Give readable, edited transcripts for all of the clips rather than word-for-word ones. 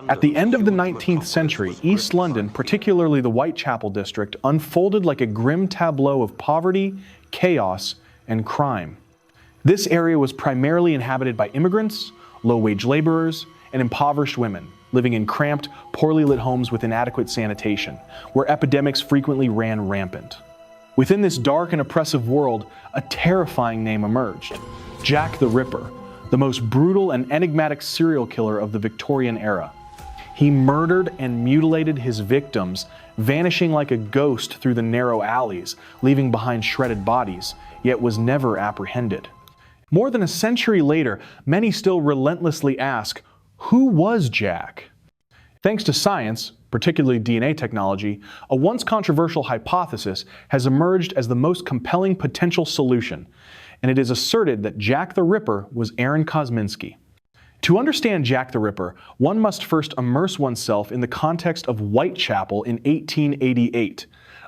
At the end of the 19th century, East London, particularly the Whitechapel district, unfolded like a grim tableau of poverty, chaos, and crime. This area was primarily inhabited by immigrants, low-wage laborers, and impoverished women, living in cramped, poorly lit homes with inadequate sanitation, where epidemics frequently ran rampant. Within this dark and oppressive world, a terrifying name emerged: Jack the Ripper, the most brutal and enigmatic serial killer of the Victorian era. He murdered and mutilated his victims, vanishing like a ghost through the narrow alleys, leaving behind shredded bodies, yet was never apprehended. More than a century later, many still relentlessly ask, who was Jack? Thanks to science, particularly DNA technology, a once controversial hypothesis has emerged as the most compelling potential solution, and it is asserted that Jack the Ripper was Aaron Kosminski. To understand Jack the Ripper, one must first immerse oneself in the context of Whitechapel in 1888,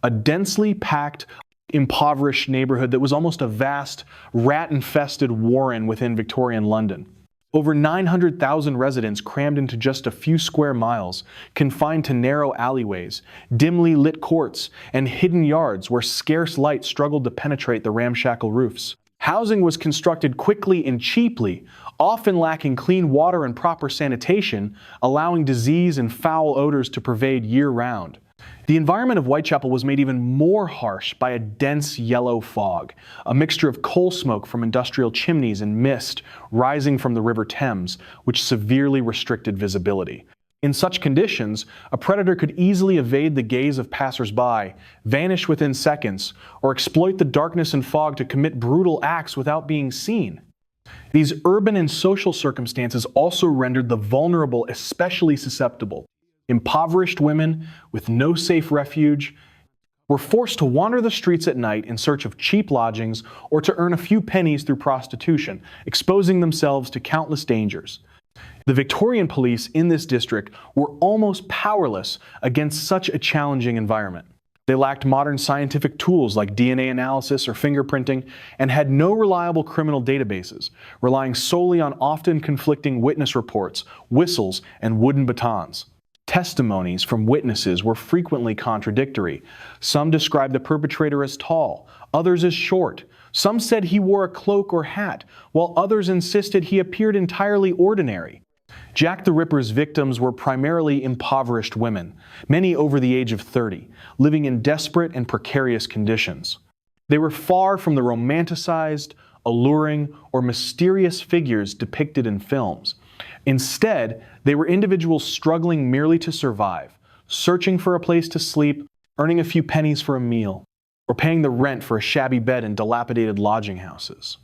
a densely packed, impoverished neighborhood that was almost a vast, rat-infested warren within Victorian London. Over 900,000 residents crammed into just a few square miles, confined to narrow alleyways, dimly lit courts, and hidden yards where scarce light struggled to penetrate the ramshackle roofs. Housing was constructed quickly and cheaply, often lacking clean water and proper sanitation, allowing disease and foul odors to pervade year-round. The environment of Whitechapel was made even more harsh by a dense yellow fog, a mixture of coal smoke from industrial chimneys and mist rising from the River Thames, which severely restricted visibility. In such conditions, a predator could easily evade the gaze of passers-by, vanish within seconds, or exploit the darkness and fog to commit brutal acts without being seen. These urban and social circumstances also rendered the vulnerable especially susceptible. Impoverished women with no safe refuge were forced to wander the streets at night in search of cheap lodgings or to earn a few pennies through prostitution, exposing themselves to countless dangers. The Victorian police in this district were almost powerless against such a challenging environment. They lacked modern scientific tools like DNA analysis or fingerprinting and had no reliable criminal databases, relying solely on often conflicting witness reports, whistles, and wooden batons. Testimonies from witnesses were frequently contradictory. Some described the perpetrator as tall, others as short. Some said he wore a cloak or hat, while others insisted he appeared entirely ordinary. Jack the Ripper's victims were primarily impoverished women, many over the age of 30, living in desperate and precarious conditions. They were far from the romanticized, alluring, or mysterious figures depicted in films. Instead, they were individuals struggling merely to survive, searching for a place to sleep, earning a few pennies for a meal, or paying the rent for a shabby bed in dilapidated lodging houses.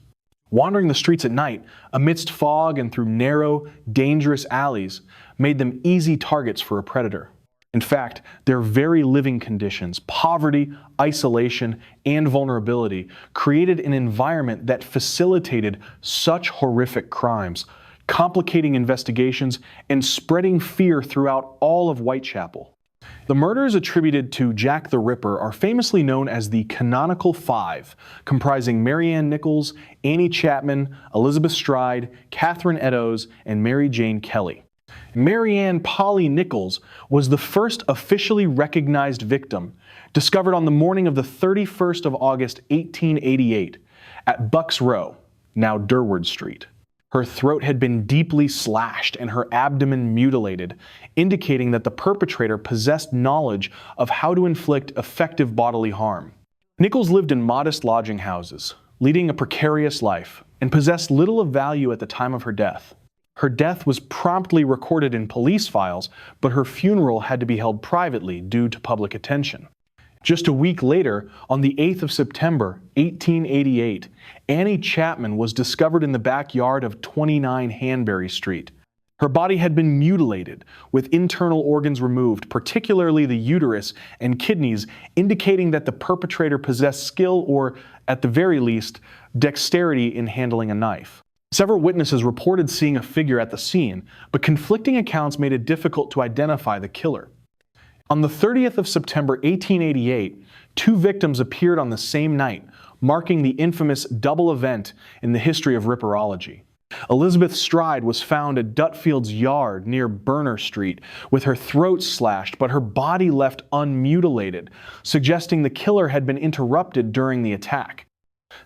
Wandering the streets at night, amidst fog and through narrow, dangerous alleys, made them easy targets for a predator. In fact, their very living conditions, poverty, isolation, and vulnerability, created an environment that facilitated such horrific crimes, complicating investigations and spreading fear throughout all of Whitechapel. The murders attributed to Jack the Ripper are famously known as the Canonical Five, comprising Mary Ann Nichols, Annie Chapman, Elizabeth Stride, Catherine Eddowes, and Mary Jane Kelly. Mary Ann Polly Nichols was the first officially recognized victim, discovered on the morning of the 31st of August 1888 at Bucks Row, now Durward Street. Her throat had been deeply slashed and her abdomen mutilated, indicating that the perpetrator possessed knowledge of how to inflict effective bodily harm. Nichols lived in modest lodging houses, leading a precarious life, and possessed little of value at the time of her death. Her death was promptly recorded in police files, but her funeral had to be held privately due to public attention. Just a week later, on the 8th of September, 1888, Annie Chapman was discovered in the backyard of 29 Hanbury Street. Her body had been mutilated, with internal organs removed, particularly the uterus and kidneys, indicating that the perpetrator possessed skill or, at the very least, dexterity in handling a knife. Several witnesses reported seeing a figure at the scene, but conflicting accounts made it difficult to identify the killer. On the 30th of September 1888, two victims appeared on the same night, marking the infamous double event in the history of Ripperology. Elizabeth Stride was found at Dutfield's yard near Burner Street with her throat slashed but her body left unmutilated, suggesting the killer had been interrupted during the attack.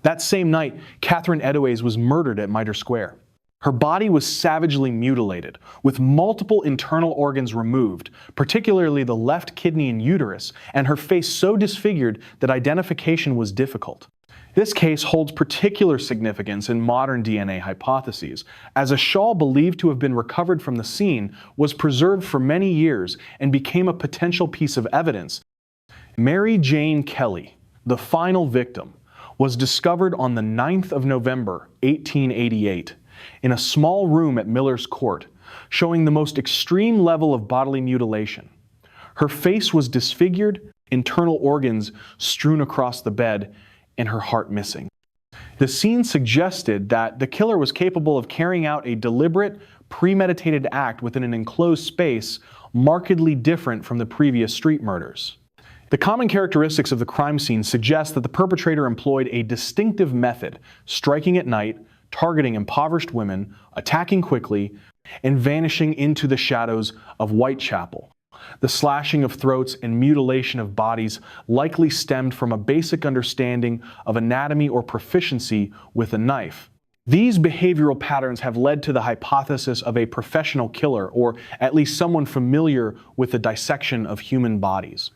That same night, Catherine Eddowes was murdered at Mitre Square. Her body was savagely mutilated, with multiple internal organs removed, particularly the left kidney and uterus, and her face so disfigured that identification was difficult. This case holds particular significance in modern DNA hypotheses, as a shawl believed to have been recovered from the scene was preserved for many years and became a potential piece of evidence. Mary Jane Kelly, the final victim, was discovered on the 9th of November, 1888, in a small room at Miller's Court, showing the most extreme level of bodily mutilation. Her face was disfigured, internal organs strewn across the bed, and her heart missing. The scene suggested that the killer was capable of carrying out a deliberate, premeditated act within an enclosed space markedly different from the previous street murders. The common characteristics of the crime scene suggest that the perpetrator employed a distinctive method, striking at night, targeting impoverished women, attacking quickly, and vanishing into the shadows of Whitechapel. The slashing of throats and mutilation of bodies likely stemmed from a basic understanding of anatomy or proficiency with a knife. These behavioral patterns have led to the hypothesis of a professional killer, or at least someone familiar with the dissection of human bodies.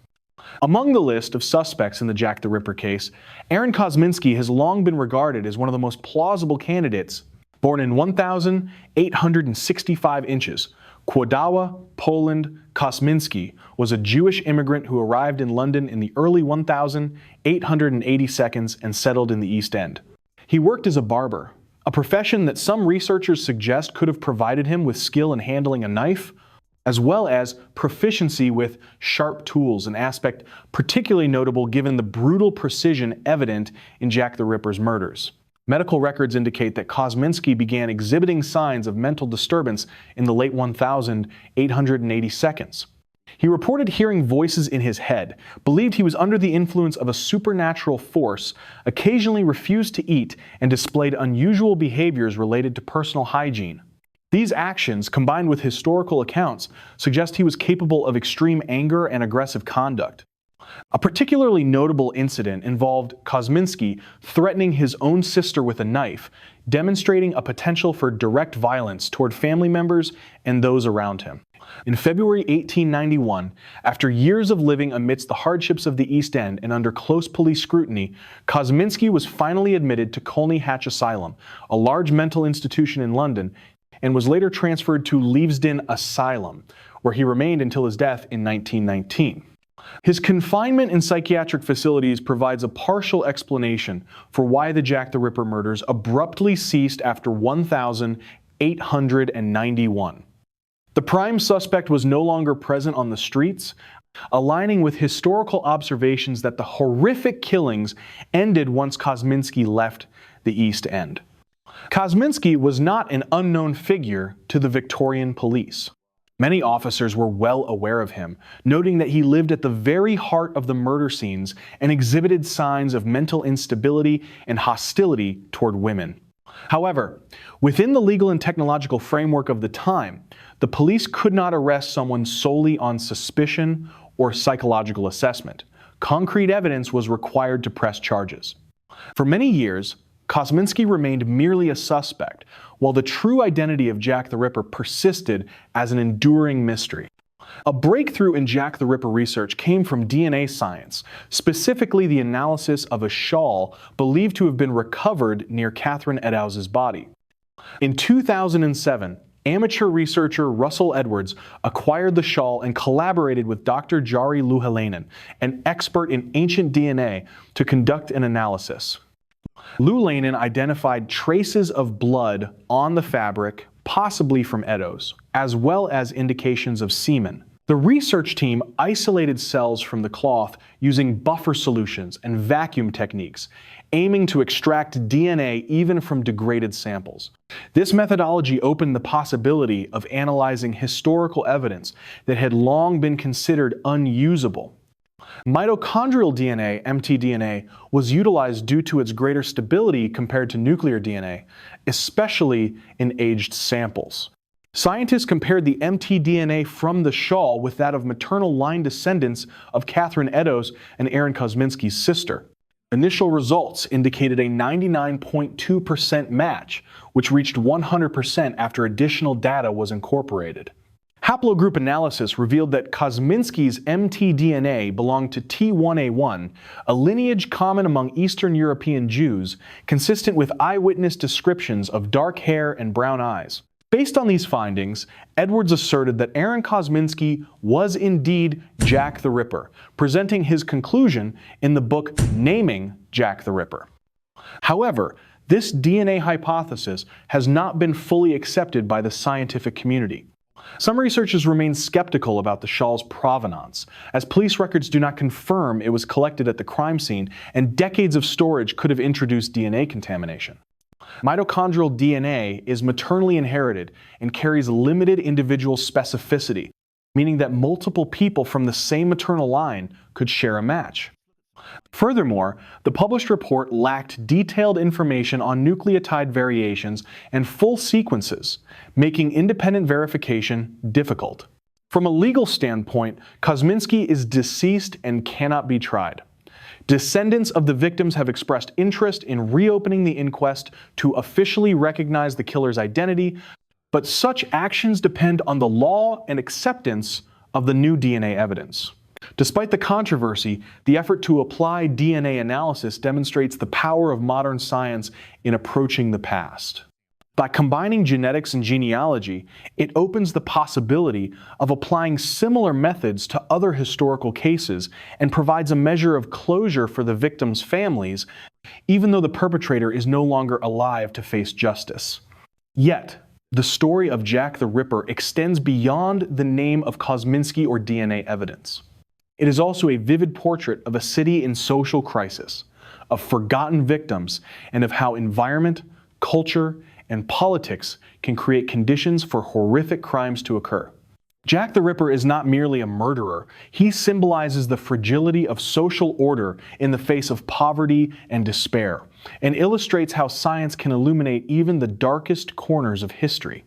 Among the list of suspects in the Jack the Ripper case, Aaron Kosminski has long been regarded as one of the most plausible candidates. Born in 1,865 inches, Kłodawa, Poland, Kosminski was a Jewish immigrant who arrived in London in the early 1882 and settled in the East End. He worked as a barber, a profession that some researchers suggest could have provided him with skill in handling a knife, as well as proficiency with sharp tools, an aspect particularly notable given the brutal precision evident in Jack the Ripper's murders. Medical records indicate that Kosminski began exhibiting signs of mental disturbance in the late 1882. He reported hearing voices in his head, believed he was under the influence of a supernatural force, occasionally refused to eat, and displayed unusual behaviors related to personal hygiene. These actions, combined with historical accounts, suggest he was capable of extreme anger and aggressive conduct. A particularly notable incident involved Kosminski threatening his own sister with a knife, demonstrating a potential for direct violence toward family members and those around him. In February 1891, after years of living amidst the hardships of the East End and under close police scrutiny, Kosminski was finally admitted to Colney Hatch Asylum, a large mental institution in London, and was later transferred to Leavesden Asylum, where he remained until his death in 1919. His confinement in psychiatric facilities provides a partial explanation for why the Jack the Ripper murders abruptly ceased after 1891. The prime suspect was no longer present on the streets, aligning with historical observations that the horrific killings ended once Kosminski left the East End. Kosminski was not an unknown figure to the Victorian police. Many officers were well aware of him, noting that he lived at the very heart of the murder scenes and exhibited signs of mental instability and hostility toward women. However, within the legal and technological framework of the time, the police could not arrest someone solely on suspicion or psychological assessment. Concrete evidence was required to press charges. For many years, Kosminski remained merely a suspect, while the true identity of Jack the Ripper persisted as an enduring mystery. A breakthrough in Jack the Ripper research came from DNA science, specifically the analysis of a shawl believed to have been recovered near Catherine Eddowes' body. In 2007, amateur researcher Russell Edwards acquired the shawl and collaborated with Dr. Jari Louhelainen, an expert in ancient DNA, to conduct an analysis. Louhelainen identified traces of blood on the fabric, possibly from Eddowes, as well as indications of semen. The research team isolated cells from the cloth using buffer solutions and vacuum techniques, aiming to extract DNA even from degraded samples. This methodology opened the possibility of analyzing historical evidence that had long been considered unusable. Mitochondrial DNA, mtDNA, was utilized due to its greater stability compared to nuclear DNA, especially in aged samples. Scientists compared the mtDNA from the shawl with that of maternal line descendants of Catherine Eddowes and Aaron Kosminski's sister. Initial results indicated a 99.2% match, which reached 100% after additional data was incorporated. Haplogroup analysis revealed that Kosminski's mtDNA belonged to T1A1, a lineage common among Eastern European Jews, consistent with eyewitness descriptions of dark hair and brown eyes. Based on these findings, Edwards asserted that Aaron Kosminski was indeed Jack the Ripper, presenting his conclusion in the book Naming Jack the Ripper. However, this DNA hypothesis has not been fully accepted by the scientific community. Some researchers remain skeptical about the shawl's provenance, as police records do not confirm it was collected at the crime scene, and decades of storage could have introduced DNA contamination. Mitochondrial DNA is maternally inherited and carries limited individual specificity, meaning that multiple people from the same maternal line could share a match. Furthermore, the published report lacked detailed information on nucleotide variations and full sequences, making independent verification difficult. From a legal standpoint, Kosminski is deceased and cannot be tried. Descendants of the victims have expressed interest in reopening the inquest to officially recognize the killer's identity, but such actions depend on the law and acceptance of the new DNA evidence. Despite the controversy, the effort to apply DNA analysis demonstrates the power of modern science in approaching the past. By combining genetics and genealogy, it opens the possibility of applying similar methods to other historical cases and provides a measure of closure for the victims' families, even though the perpetrator is no longer alive to face justice. Yet, the story of Jack the Ripper extends beyond the name of Kosminski or DNA evidence. It is also a vivid portrait of a city in social crisis, of forgotten victims, and of how environment, culture, and politics can create conditions for horrific crimes to occur. Jack the Ripper is not merely a murderer. He symbolizes the fragility of social order in the face of poverty and despair, and illustrates how science can illuminate even the darkest corners of history.